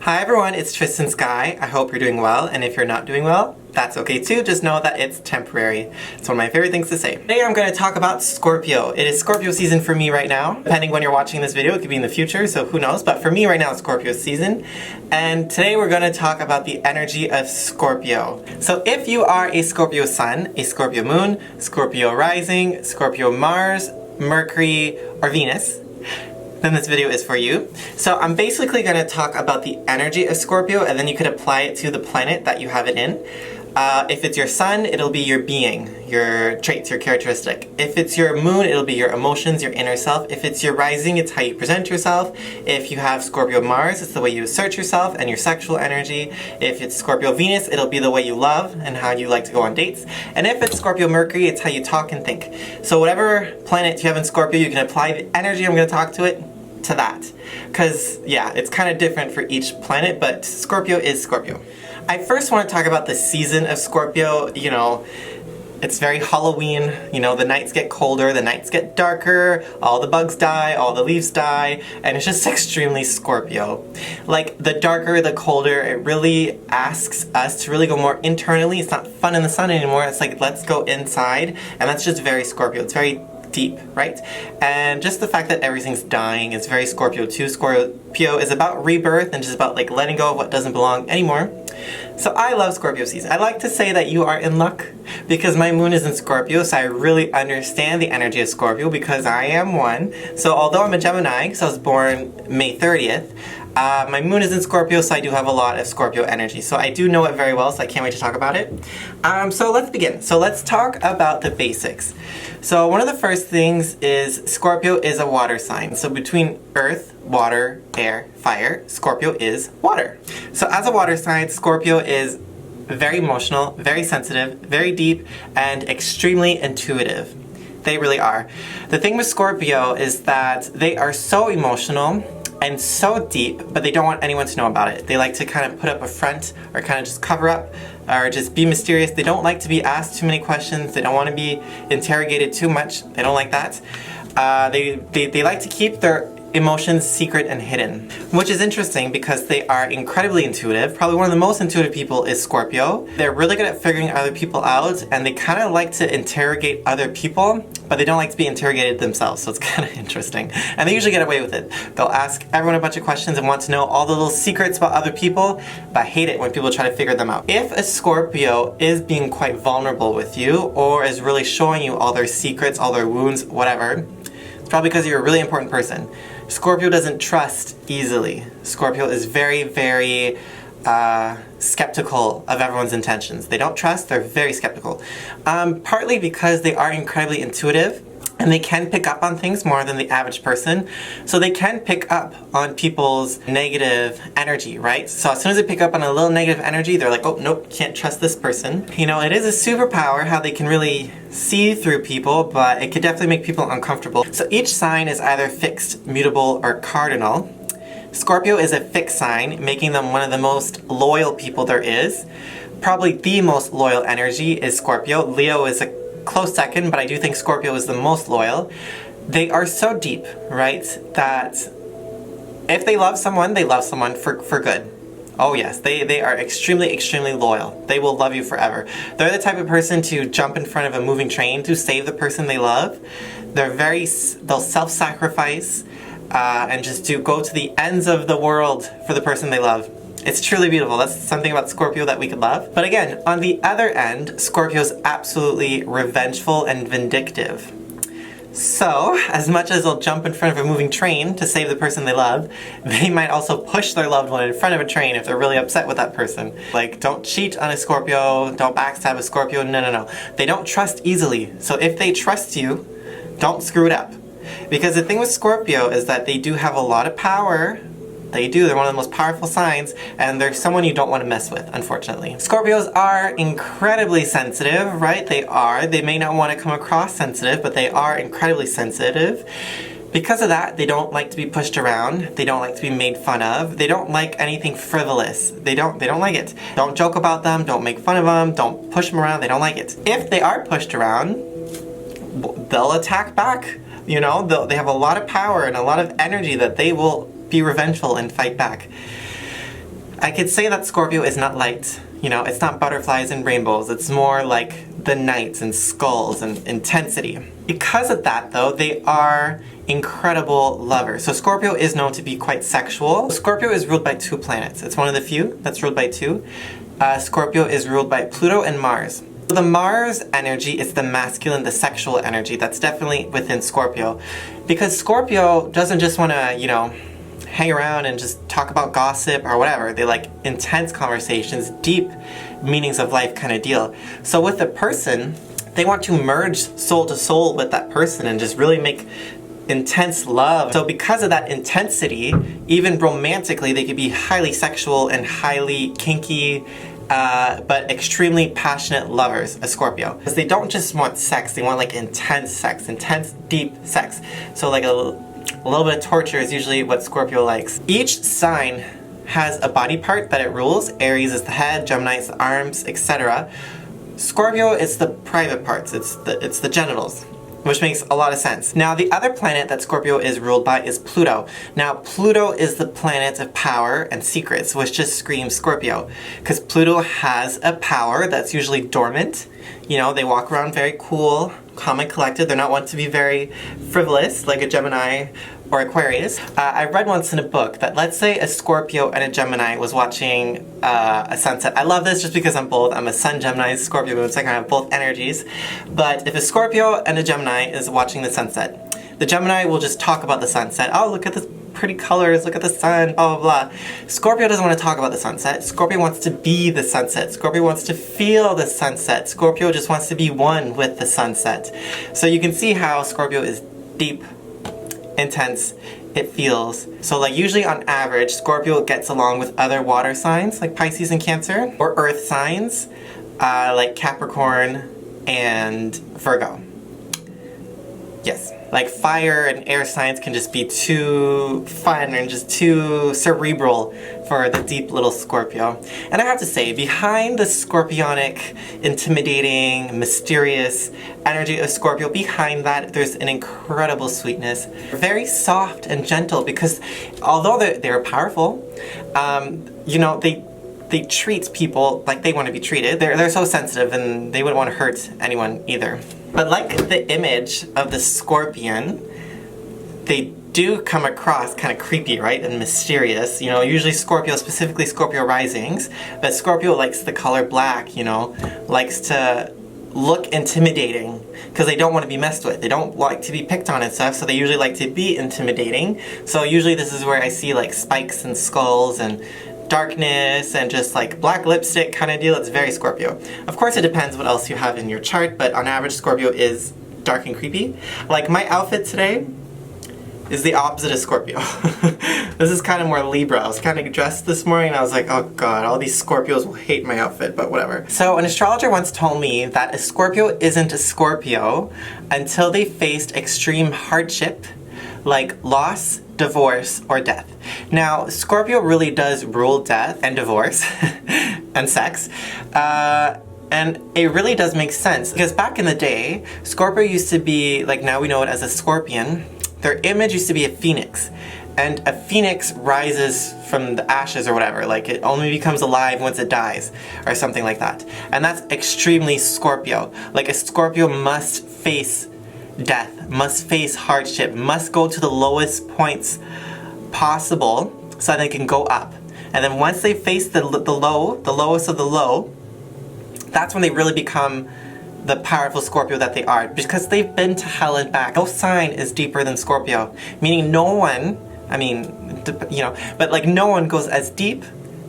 Hi everyone, it's Tristen Sky. I hope you're doing well, and if you're not doing well, that's okay too. Just know that it's temporary. It's one of my favorite things to say. Today I'm going to talk about Scorpio. It is Scorpio season for me right now. Depending when you're watching this video, it could be in the future, so who knows. But for me right now, it's Scorpio season. And today we're going to talk about the energy of Scorpio. So if you are a Scorpio Sun, a Scorpio Moon, Scorpio Rising, Scorpio Mars, Mercury, or Venus, then this video is for you. So I'm basically going to talk about the energy of Scorpio, and then you could apply it to the planet that you have it in. If it's your sun, it'll be your being, your traits, your characteristic. If it's your moon, it'll be your emotions, your inner self. If it's your rising, it's how you present yourself. If you have Scorpio Mars, it's the way you assert yourself and your sexual energy. If it's Scorpio Venus, it'll be the way you love and how you like to go on dates. And if it's Scorpio Mercury, it's how you talk and think. So whatever planet you have in Scorpio, you can apply the energy I'm going to talk to that. Because, yeah, it's kind of different for each planet, but Scorpio is Scorpio. I first want to talk about the season of Scorpio. You know, it's very Halloween. You know, the nights get colder, the nights get darker, all the bugs die, all the leaves die, and it's just extremely Scorpio. Like, the darker, the colder, it really asks us to really go more internally. It's not fun in the sun anymore. It's like, let's go inside, and that's just very Scorpio. It's very deep, right? And just the fact that everything's dying is very Scorpio too. Scorpio is about rebirth and just about like letting go of what doesn't belong anymore. So I love Scorpio season. I like to say that you are in luck because my moon is in Scorpio, so I really understand the energy of Scorpio because I am one. So although I'm a Gemini, because I was born May 30th, my moon is in Scorpio, so I do have a lot of Scorpio energy. So I do know it very well, so I can't wait to talk about it. So let's begin. So let's talk about the basics. So one of the first things is Scorpio is a water sign. So between earth, water, air, fire, Scorpio is water. So as a water sign, Scorpio is very emotional, very sensitive, very deep, and extremely intuitive. They really are. The thing with Scorpio is that they are so emotional and so deep, but they don't want anyone to know about it. They like to kind of put up a front or kind of just cover up or just be mysterious. They don't like to be asked too many questions. They don't want to be interrogated too much. They don't like that. They like to keep their emotions secret and hidden, which is interesting because they are incredibly intuitive. Probably one of the most intuitive people is Scorpio. They're really good at figuring other people out, and they kind of like to interrogate other people, but they don't like to be interrogated themselves, so it's kind of interesting. And they usually get away with it. They'll ask everyone a bunch of questions and want to know all the little secrets about other people, but hate it when people try to figure them out. If a Scorpio is being quite vulnerable with you, or is really showing you all their secrets, all their wounds, whatever, it's probably because you're a really important person. Scorpio doesn't trust easily. Scorpio is very, very skeptical of everyone's intentions. They don't trust, they're very skeptical. Partly because they are incredibly intuitive and they can pick up on things more than the average person. So they can pick up on people's negative energy, right? So as soon as they pick up on a little negative energy, they're like, oh, nope, can't trust this person. You know, it is a superpower how they can really see through people, but it could definitely make people uncomfortable. So each sign is either fixed, mutable, or cardinal. Scorpio is a fixed sign, making them one of the most loyal people there is. Probably the most loyal energy is Scorpio. Leo is a close second, but I do think Scorpio is the most loyal. They are so deep, right, that if they love someone for good. Oh yes, they are extremely, extremely loyal. They will love you forever. They're the type of person to jump in front of a moving train to save the person they love. They'll self-sacrifice and just go to the ends of the world for the person they love. It's truly beautiful. That's something about Scorpio that we could love. But again, on the other end, Scorpio's absolutely revengeful and vindictive. So, as much as they'll jump in front of a moving train to save the person they love, they might also push their loved one in front of a train if they're really upset with that person. Like, don't cheat on a Scorpio, don't backstab a Scorpio, no. They don't trust easily. So if they trust you, don't screw it up. Because the thing with Scorpio is that they do have a lot of power. They do. They're one of the most powerful signs, and they're someone you don't want to mess with, unfortunately. Scorpios are incredibly sensitive, right? They are. They may not want to come across sensitive, but they are incredibly sensitive. Because of that, they don't like to be pushed around. They don't like to be made fun of. They don't like anything frivolous. They don't like it. Don't joke about them. Don't make fun of them. Don't push them around. They don't like it. If they are pushed around, they'll attack back. You know, they have a lot of power and a lot of energy that they will be revengeful and fight back. I could say that Scorpio is not light. You know, it's not butterflies and rainbows. It's more like the nights and skulls and intensity. Because of that, though, they are incredible lovers. So Scorpio is known to be quite sexual. Scorpio is ruled by 2 planets. It's one of the few that's ruled by 2. Scorpio is ruled by Pluto and Mars. The Mars energy is the masculine, the sexual energy. That's definitely within Scorpio. Because Scorpio doesn't just want to, you know, hang around and just talk about gossip or whatever. They like intense conversations, deep meanings of life kind of deal. So with a person, they want to merge soul to soul with that person and just really make intense love. So because of that intensity, even romantically, they could be highly sexual and highly kinky, but extremely passionate lovers, a Scorpio. Because they don't just want sex, they want like intense sex, intense, deep sex. So like a little bit of torture is usually what Scorpio likes. Each sign has a body part that it rules. Aries is the head, Gemini is the arms, etc. Scorpio is the private parts, it's the genitals, which makes a lot of sense. Now, the other planet that Scorpio is ruled by is Pluto. Now, Pluto is the planet of power and secrets, which just screams Scorpio. Because Pluto has a power that's usually dormant. You know, they walk around very cool, calm and collected. They're not one to be very frivolous, like a Gemini or Aquarius. I read once in a book that, let's say a Scorpio and a Gemini was watching a sunset. I love this just because I'm both. I'm a Sun Gemini, Scorpio moon, so I kind of have both energies. But if a Scorpio and a Gemini is watching the sunset, the Gemini will just talk about the sunset. Oh, look at the pretty colors, look at the sun, blah, blah, blah. Scorpio doesn't want to talk about the sunset. Scorpio wants to be the sunset. Scorpio wants to feel the sunset. Scorpio just wants to be one with the sunset. So you can see how Scorpio is deep, intense, it feels. So like usually on average, Scorpio gets along with other water signs like Pisces and Cancer, or earth signs like Capricorn and Virgo. Yes, like fire and air signs can just be too fun and just too cerebral for the deep little Scorpio. And I have to say, behind the scorpionic, intimidating, mysterious energy of Scorpio, behind that there's an incredible sweetness. Very soft and gentle because although they're powerful, you know, they treat people like they want to be treated. They're so sensitive and they wouldn't want to hurt anyone either. But like the image of the scorpion, they do come across kind of creepy, right? And mysterious. You know, usually Scorpio, specifically Scorpio risings, but Scorpio likes the color black, you know, likes to look intimidating because they don't want to be messed with. They don't like to be picked on and stuff, so they usually like to be intimidating. So usually this is where I see like spikes and skulls and darkness and just like black lipstick kind of deal. It's very Scorpio. Of course it depends what else you have in your chart, but on average Scorpio is dark and creepy. Like my outfit today is the opposite of Scorpio. This is kind of more Libra. I was kind of dressed this morning and I was like, oh god, all these Scorpios will hate my outfit, but whatever. So an astrologer once told me that a Scorpio isn't a Scorpio until they faced extreme hardship like loss, divorce, or death. Now, Scorpio really does rule death and divorce and sex. And it really does make sense because back in the day, Scorpio used to be, like now we know it as a scorpion, their image used to be a phoenix. And a phoenix rises from the ashes or whatever, like it only becomes alive once it dies or something like that. And that's extremely Scorpio. Like a Scorpio must face death, must face hardship, must go to the lowest points possible so that they can go up. And then once they face the low, the lowest of the low, that's when they really become the powerful Scorpio that they are, because they've been to hell and back. No sign is deeper than Scorpio, meaning no one, I mean, you know, but like no one goes as deep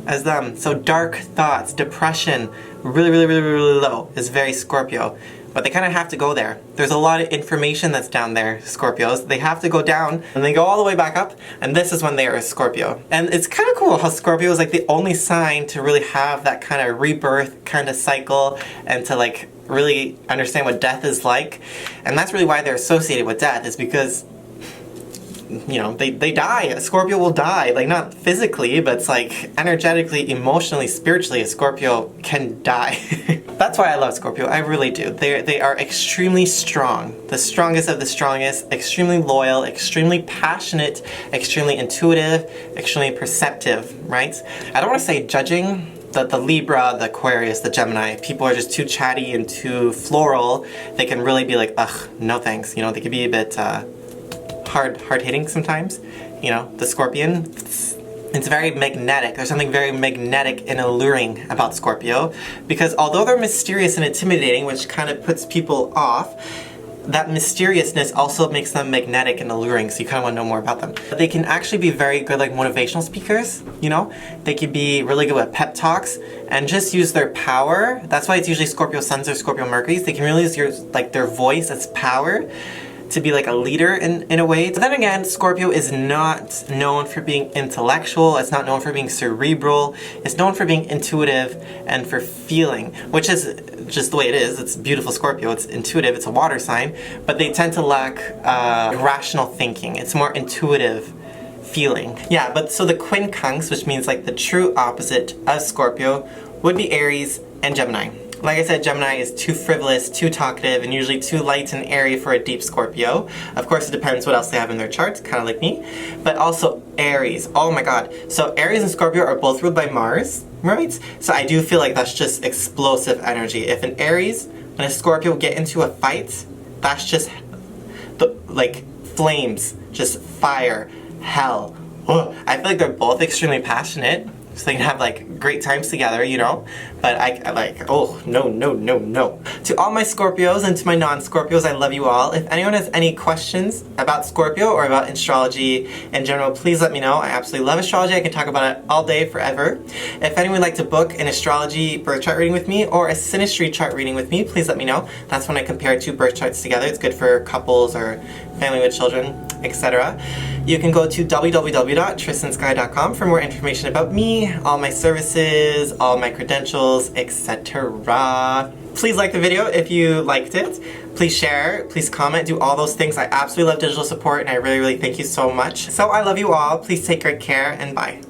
as them. So dark thoughts, depression, really low is very Scorpio. But they kind of have to go there. There's a lot of information that's down there, Scorpios. They have to go down and they go all the way back up, and this is when they are a Scorpio. And it's kind of cool how Scorpio is like the only sign to really have that kind of rebirth kind of cycle and to like really understand what death is like. And that's really why they're associated with death, is because, you know, they die. A Scorpio will die, like not physically, but it's like energetically, emotionally, spiritually, a Scorpio can die. That's why I love Scorpio. I really do. They are extremely strong. The strongest of the strongest, extremely loyal, extremely passionate, extremely intuitive, extremely perceptive, right? I don't want to say judging. The Libra, the Aquarius, the Gemini, if people are just too chatty and too floral, they can really be like, ugh, no thanks. You know, they can be a bit hard-hitting sometimes. You know, the Scorpion, it's very magnetic. There's something very magnetic and alluring about Scorpio, because although they're mysterious and intimidating, which kind of puts people off, that mysteriousness also makes them magnetic and alluring, so you kind of want to know more about them. But they can actually be very good like motivational speakers, you know? They can be really good with pep talks and just use their power. That's why it's usually Scorpio Suns or Scorpio Mercuries. They can really use their voice as power to be like a leader in a way. But then again, Scorpio is not known for being intellectual, it's not known for being cerebral, it's known for being intuitive and for feeling, which is just the way it is. It's beautiful Scorpio, it's intuitive, it's a water sign, but they tend to lack rational thinking. It's more intuitive feeling. Yeah, but so the quincunx, which means like the true opposite of Scorpio, would be Aries and Gemini. Like I said, Gemini is too frivolous, too talkative, and usually too light and airy for a deep Scorpio. Of course, it depends what else they have in their charts, kind of like me. But also Aries. Oh my god. So Aries and Scorpio are both ruled by Mars, right? So I do feel like that's just explosive energy. If an Aries and a Scorpio get into a fight, that's just like flames, just fire, hell. Ugh. I feel like they're both extremely passionate. So they can have like great times together, you know? But I like, oh, no, no, no, no. To all my Scorpios and to my non-Scorpios, I love you all. If anyone has any questions about Scorpio or about astrology in general, please let me know. I absolutely love astrology. I can talk about it all day, forever. If anyone would like to book an astrology birth chart reading with me or a synastry chart reading with me, please let me know. That's when I compare two birth charts together. It's good for couples or family with children, etc. You can go to www.tristensky.com for more information about me, all my services, all my credentials, etc. Please like the video if you liked it. Please share, please comment, do all those things. I absolutely love digital support and I really, really thank you so much. So I love you all. Please take great care and bye.